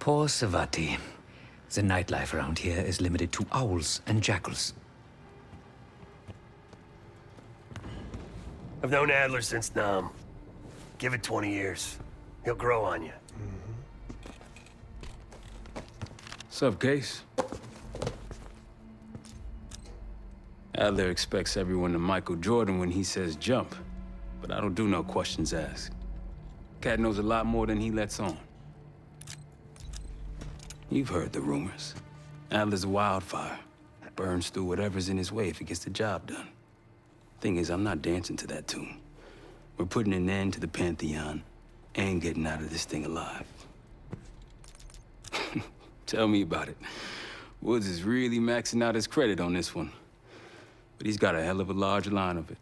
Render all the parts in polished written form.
Poor Savati. The nightlife around here is limited to owls and jackals. I've known Adler since Nam. Give it 20 years. He'll grow on you. Sup, Case? Adler expects everyone to Michael Jordan when he says jump, but I don't do no questions asked. Cat knows a lot more than he lets on. You've heard the rumors. Adler's a wildfire. Burns through whatever's in his way if he gets the job done. Thing is, I'm not dancing to that tune. We're putting an end to the Pantheon and getting out of this thing alive. Tell me about it. Woods is really maxing out his credit on this one. But he's got a hell of a large line of it.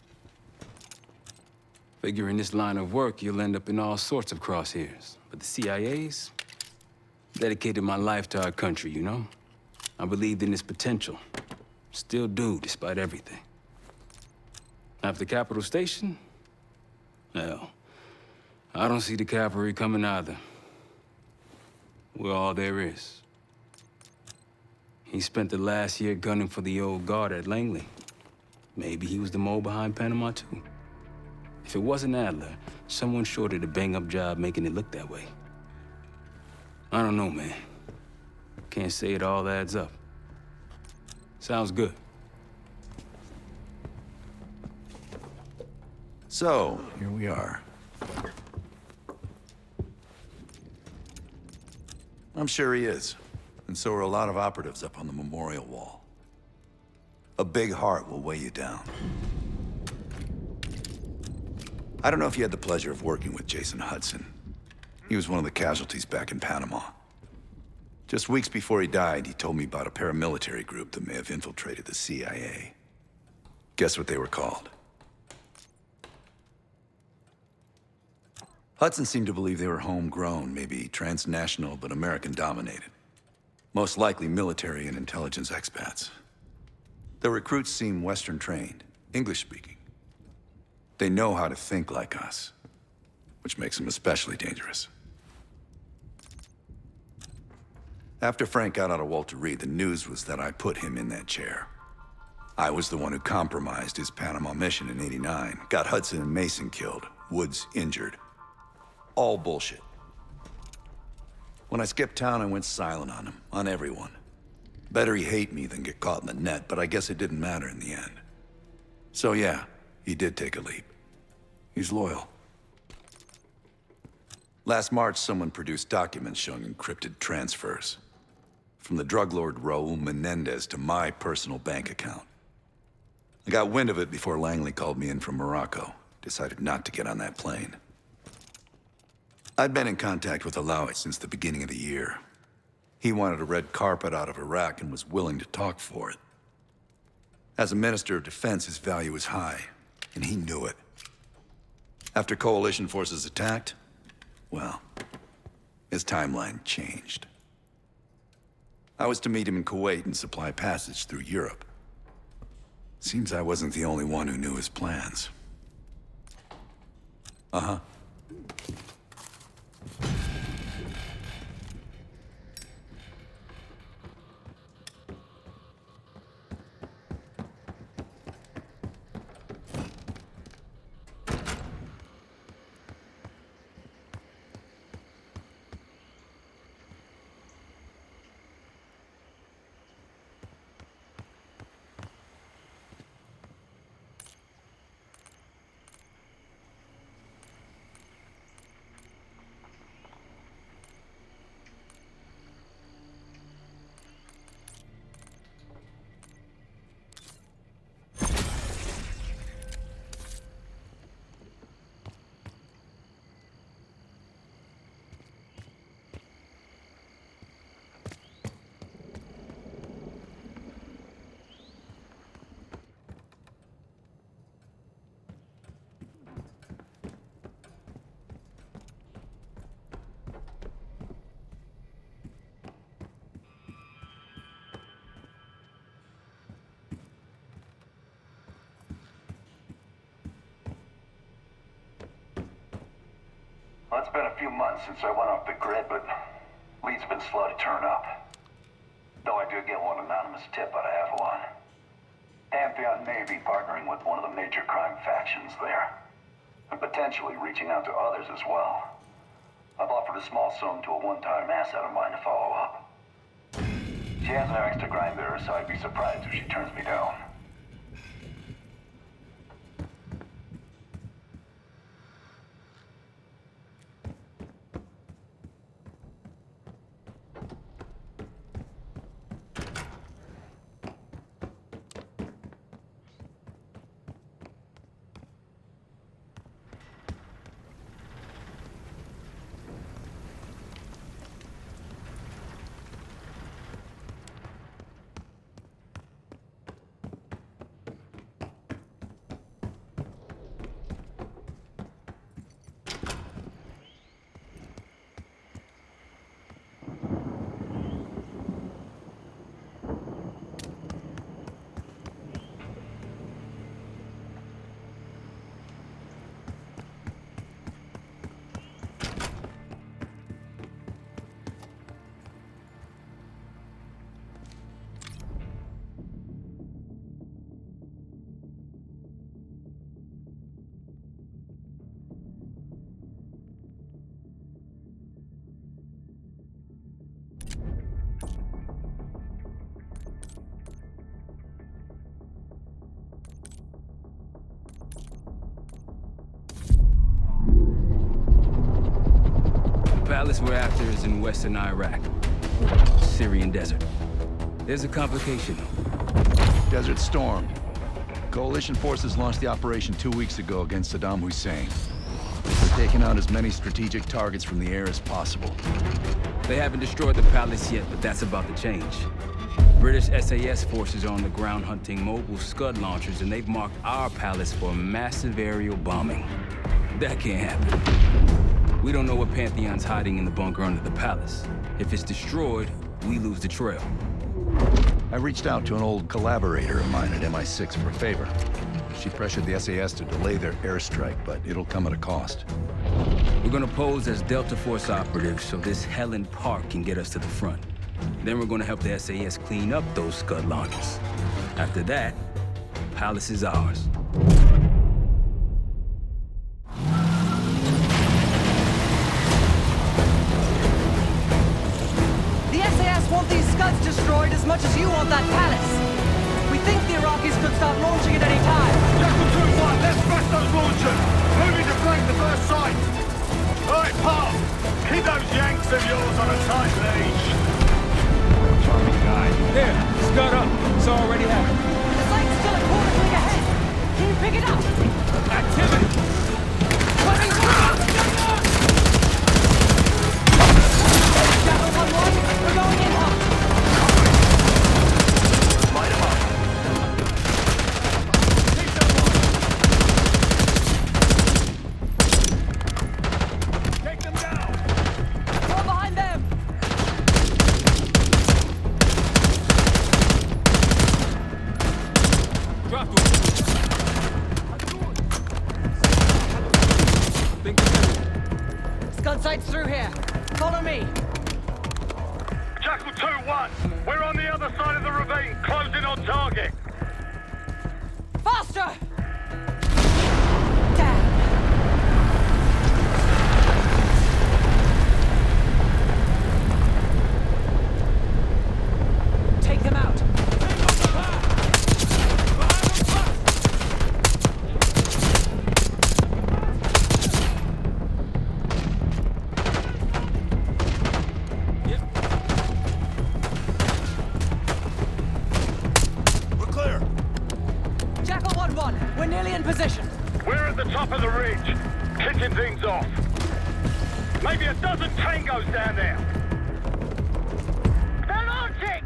Figure in this line of work, you'll end up in all sorts of crosshairs. But the CIA's dedicated my life to our country, you know? I believed in its potential. Still do, despite everything. After Capital Station? Well, I don't see the cavalry coming either. We're all there is. He spent the last year gunning for the old guard at Langley. Maybe he was the mole behind Panama, too. If it wasn't Adler, someone sure did a bang-up job making it look that way. I don't know, man. Can't say it all adds up. Sounds good. So, here we are. I'm sure he is. And so are a lot of operatives up on the memorial wall. A big heart will weigh you down. I don't know if you had the pleasure of working with Jason Hudson. He was one of the casualties back in Panama. Just weeks before he died, he told me about a paramilitary group that may have infiltrated the CIA. Guess what they were called? Hudson seemed to believe they were homegrown, maybe transnational, but American-dominated. Most likely military and intelligence expats. The recruits seem Western-trained, English-speaking. They know how to think like us, which makes them especially dangerous. After Frank got out of Walter Reed, the news was that I put him in that chair. I was the one who compromised his Panama mission in '89, got Hudson and Mason killed, Woods injured. All bullshit. When I skipped town, I went silent on him, on everyone. Better he hate me than get caught in the net, but I guess it didn't matter in the end. So yeah, he did take a leap. He's loyal. Last March, someone produced documents showing encrypted transfers. From the drug lord Raul Menendez to my personal bank account. I got wind of it before Langley called me in from Morocco. Decided not to get on that plane. I'd been in contact with Alawit since the beginning of the year. He wanted a red carpet out of Iraq and was willing to talk for it. As a Minister of Defense, his value was high, and he knew it. After coalition forces attacked, well, his timeline changed. I was to meet him in Kuwait and supply passage through Europe. Seems I wasn't the only one who knew his plans. Uh-huh. Well, it's been a few months since I went off the grid, but Lead's been slow to turn up. Though I did get one anonymous tip out of Avalon. Pantheon may be partnering with one of the major crime factions there. And potentially reaching out to others as well. I've offered a small sum to a one-time asset of mine to follow up. She has no extra grind there, so I'd be surprised if she turns me down. The palace we're after is in western Iraq. Syrian desert. There's a complication, though. Desert Storm. Coalition forces launched the operation 2 weeks ago against Saddam Hussein. They're taking out as many strategic targets from the air as possible. They haven't destroyed the palace yet, but that's about to change. British SAS forces are on the ground hunting mobile Scud launchers, and they've marked our palace for massive aerial bombing. That can't happen. We don't know what Pantheon's hiding in the bunker under the palace. If it's destroyed, we lose the trail. I reached out to an old collaborator of mine at MI6 for a favor. She pressured the SAS to delay their airstrike, but it'll come at a cost. We're gonna pose as Delta Force operatives so this Helen Park can get us to the front. Then we're gonna help the SAS clean up those Scud launchers. After that, the palace is ours. The SAS want these Scuds destroyed as much as you want that palace. We think the Iraqis could start launching at any time. Jackal 2-1, let's smash those launchers! Moving to flank the first sight! Alright, Pop! Keep those Yanks of yours on a tight leash! Charming guy. There, Scud up. It's already happened. The site's still a quarter clear ahead. Can you pick it up? Activity! Jackal 1-1, we're going in hot. Light 'em up. Take them down! Fall behind them. Drop them. Scud site's through here. Follow me. Jackal 2-1, we're on the other side of the ravine, closing on target. Faster! Damn. Take them out. We're clear. Jackal 1-1, we're nearly in position. We're at the top of the ridge, kicking things off. Maybe a dozen tangos down there. They're launching!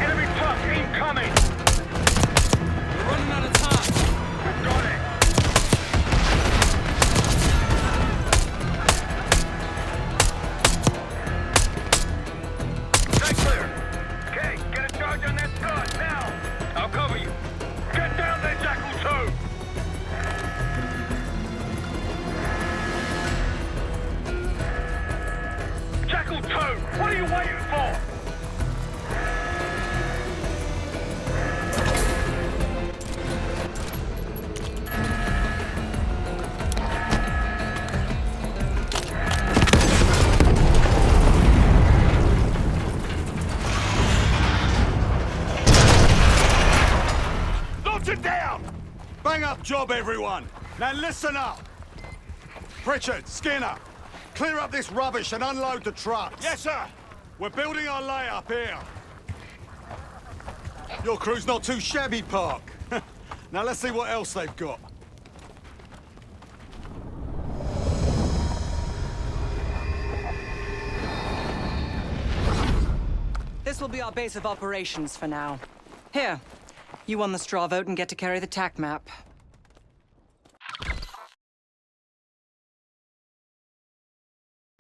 Enemy truck incoming! We're running out of time. We've got it! What are you waiting for? Launch it down! Bang up job, everyone! Now listen up! Pritchard, Skinner, clear up this rubbish and unload the trucks. Yes, sir. We're building our layup here. Your crew's not too shabby, Park. Now let's see what else they've got. This will be our base of operations for now. Here, you won the straw vote and get to carry the TAC map.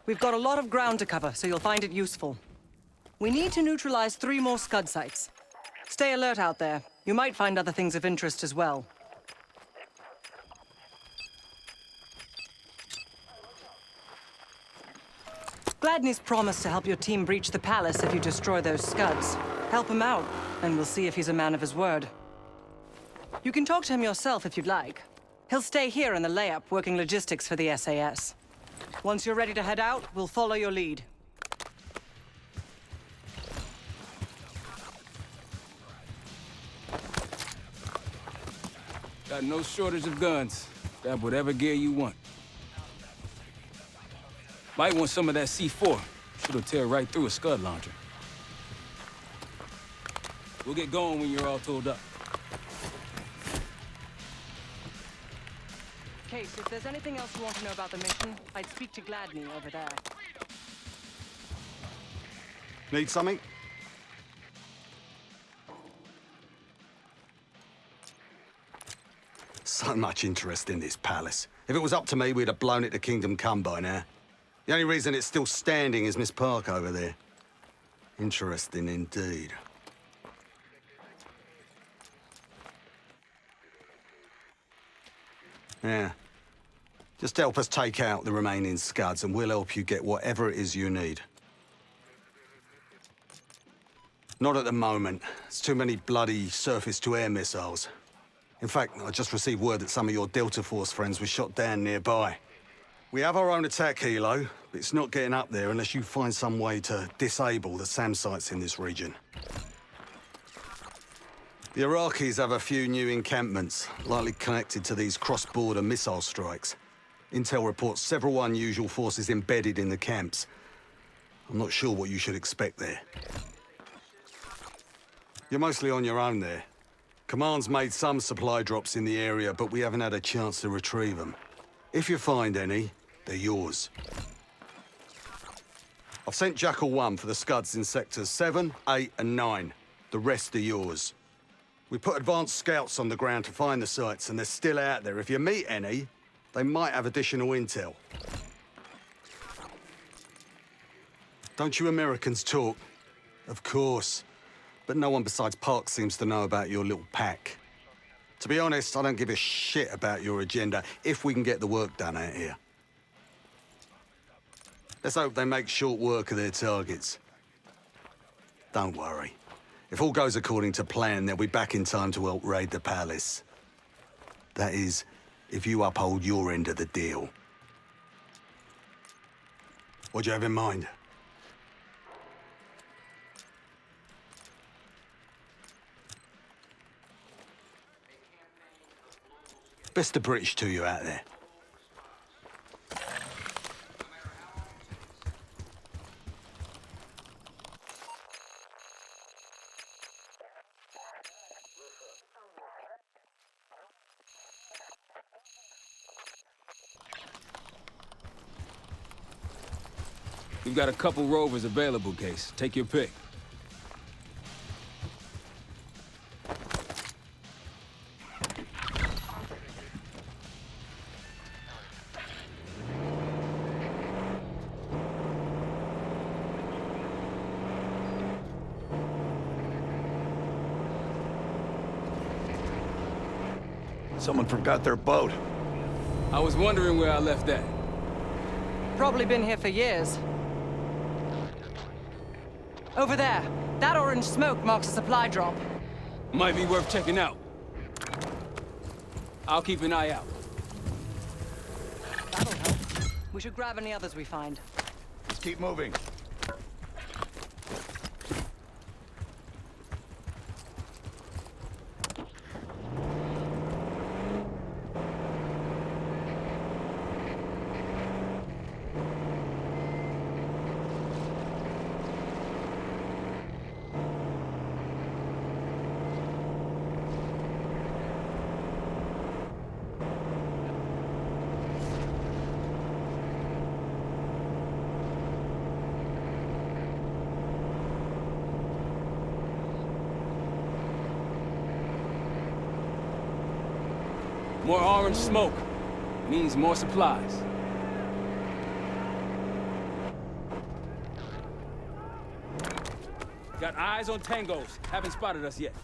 We've got a lot of ground to cover, so you'll find it useful. We need to neutralize 3 more Scud sites. Stay alert out there. You might find other things of interest as well. Gladney's promised to help your team breach the palace if you destroy those Scuds. Help him out, and we'll see if he's a man of his word. You can talk to him yourself if you'd like. He'll stay here in the layup, working logistics for the SAS. Once you're ready to head out, we'll follow your lead. Got no shortage of guns. Grab whatever gear you want. Might want some of that C4. It'll tear right through a Scud launcher. We'll get going when you're all tooled up. Case, if there's anything else you want to know about the mission, I'd speak to Gladney over there. Need something? So much interest in this palace. If it was up to me, we'd have blown it to Kingdom Come by now. The only reason it's still standing is Miss Park over there. Interesting indeed. Yeah. Just help us take out the remaining Scuds and we'll help you get whatever it is you need. Not at the moment. It's too many bloody surface-to-air missiles. In fact, I just received word that some of your Delta Force friends were shot down nearby. We have our own attack helo, but it's not getting up there unless you find some way to disable the SAM sites in this region. The Iraqis have a few new encampments, likely connected to these cross-border missile strikes. Intel reports several unusual forces embedded in the camps. I'm not sure what you should expect there. You're mostly on your own there. Command's made some supply drops in the area, but we haven't had a chance to retrieve them. If you find any, they're yours. I've sent Jackal 1 for the Scuds in sectors 7, 8, and 9. The rest are yours. We put advanced scouts on the ground to find the sites, and they're still out there. If you meet any, they might have additional intel. Don't you Americans talk? Of course. But no one besides Park seems to know about your little pack. To be honest, I don't give a shit about your agenda if we can get the work done out here. Let's hope they make short work of their targets. Don't worry. If all goes according to plan, they'll be back in time to help raid the palace. That is, if you uphold your end of the deal. What do you have in mind? Best of British to you out there. We've got a couple rovers available, Case. Take your pick. Someone forgot their boat. I was wondering where I left that. Probably been here for years. Over there. That orange smoke marks a supply drop. Might be worth checking out. I'll keep an eye out. That'll help. We should grab any others we find. Let's keep moving. More orange smoke means more supplies. Got eyes on tangos. Haven't spotted us yet.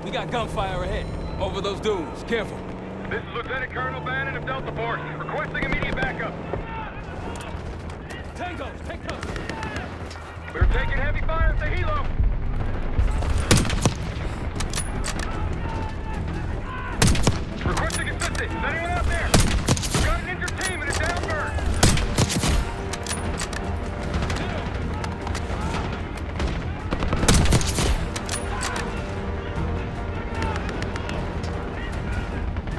We got gunfire ahead. Over those dunes. Careful. This is Lieutenant Colonel Bannon of Delta Force, requesting immediate backup. Tangos, take cover. We're taking heavy fire at the helo. Requesting assistance. Is anyone out there? We've got an injured team and a down bird.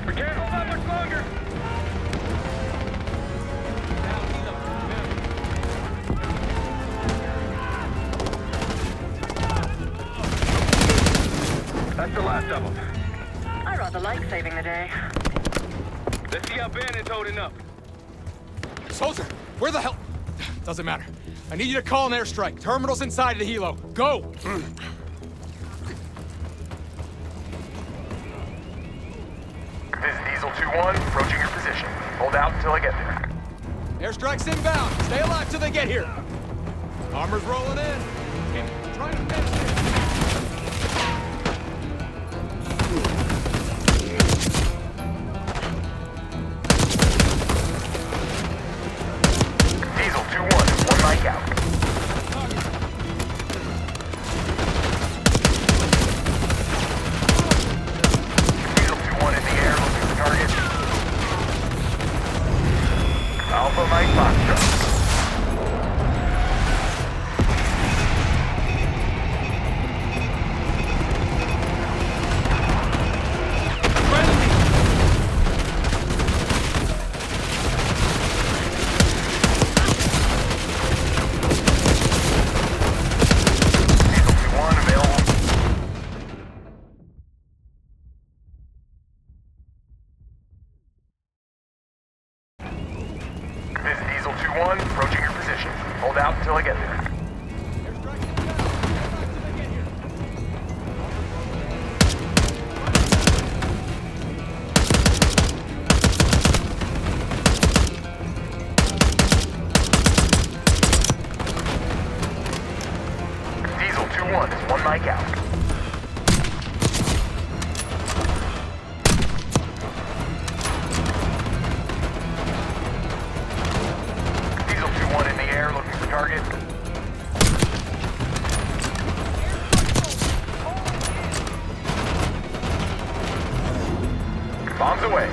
We can't hold out much longer. That's the last of them. I rather like saving the day. Let's see how Bannon's holding up. Soldier, where the hell? Doesn't matter. I need you to call an airstrike. Terminal's inside of the helo. Go! This is Diesel 2-1, approaching your position. Hold out until I get there. Airstrike's inbound. Stay alive till they get here. Armor's rolling in. Okay, trying to finish it. Diesel 2-1, one mic out. Diesel 2-1 in the air, looking for target. Alpha Mike Foxtrot. This is Diesel 2-1, approaching your position. Hold out until I get there. Diesel 2-1 is one mic out. Diesel 2-1 in the air, looking for target. Bombs away.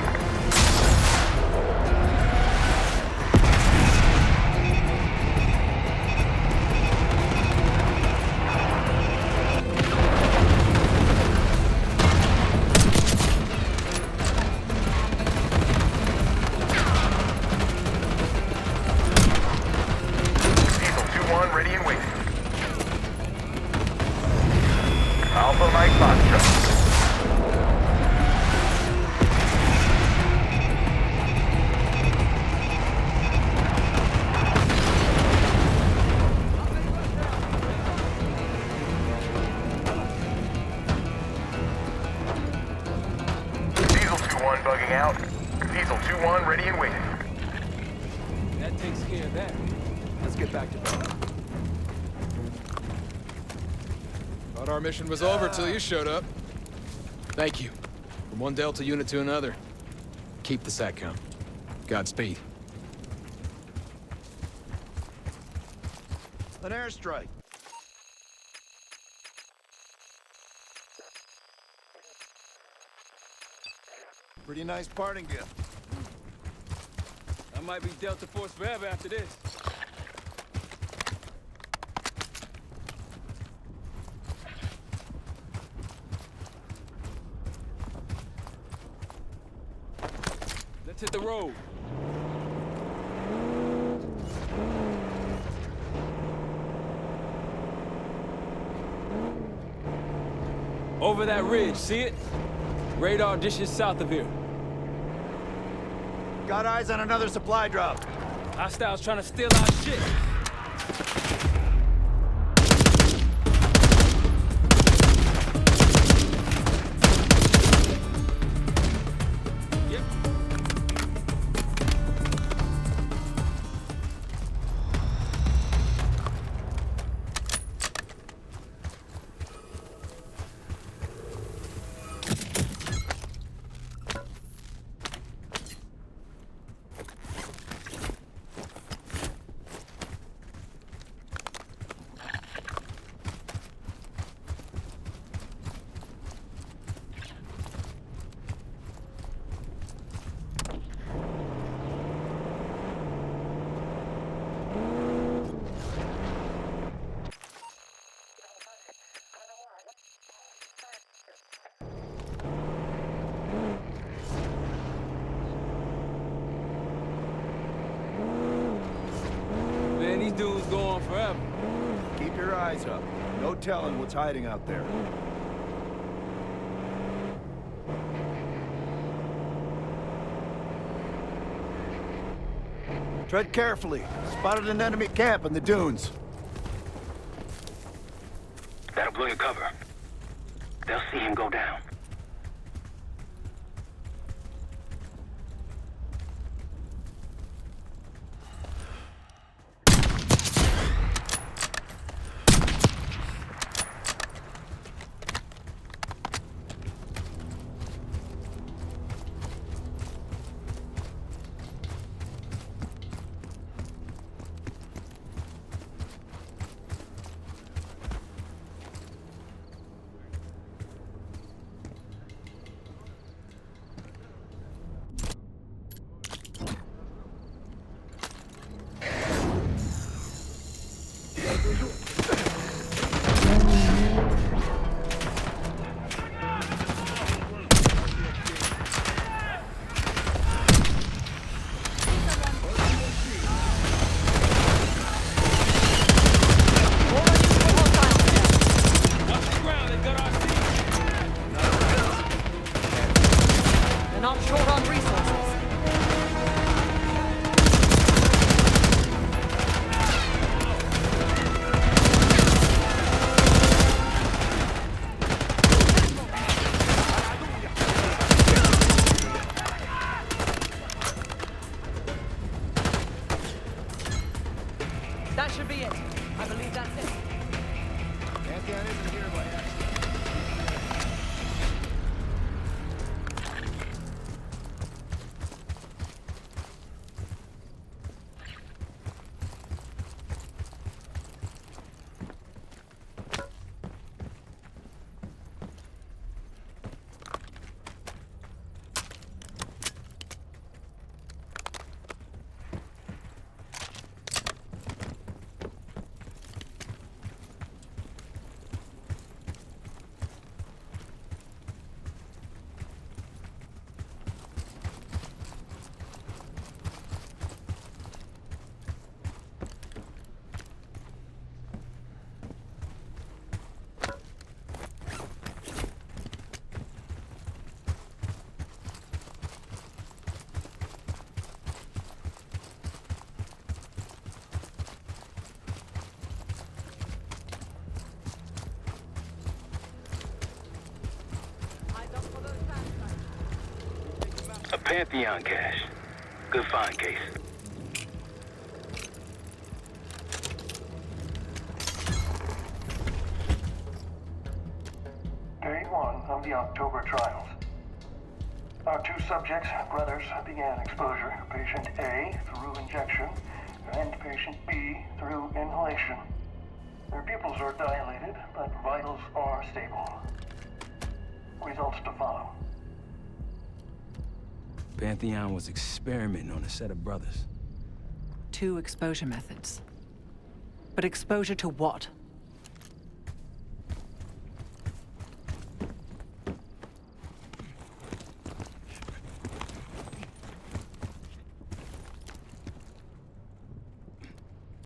2-1 bugging out. Diesel 2-1 ready and waiting. That takes care of that. Let's get back to bed. Thought our mission was over till you showed up. Thank you. From one Delta unit to another. Keep the sat count. Godspeed. An airstrike. Pretty nice parting gift. I might be Delta Force forever after this. Let's hit the road. Over that ridge, see it? Radar dishes south of here. Got eyes on another supply drop. Hostiles trying to steal our shit. Yep. Man, these dudes go on forever. Keep your eyes up. No telling what's hiding out there. Tread carefully. Spotted an enemy camp in the dunes. That'll blow your cover. They'll see him go down. That should be it. I believe that's it. Pantheon isn't here by accident. Pantheon cache. Good find, Case. Day 1 of the October trials. Our 2 subjects, brothers, began exposure. Patient A through injection, and patient B through inhalation. Their pupils are dilated, but vitals are stable. Results to follow. Pantheon was experimenting on a set of brothers. 2 exposure methods. But exposure to what?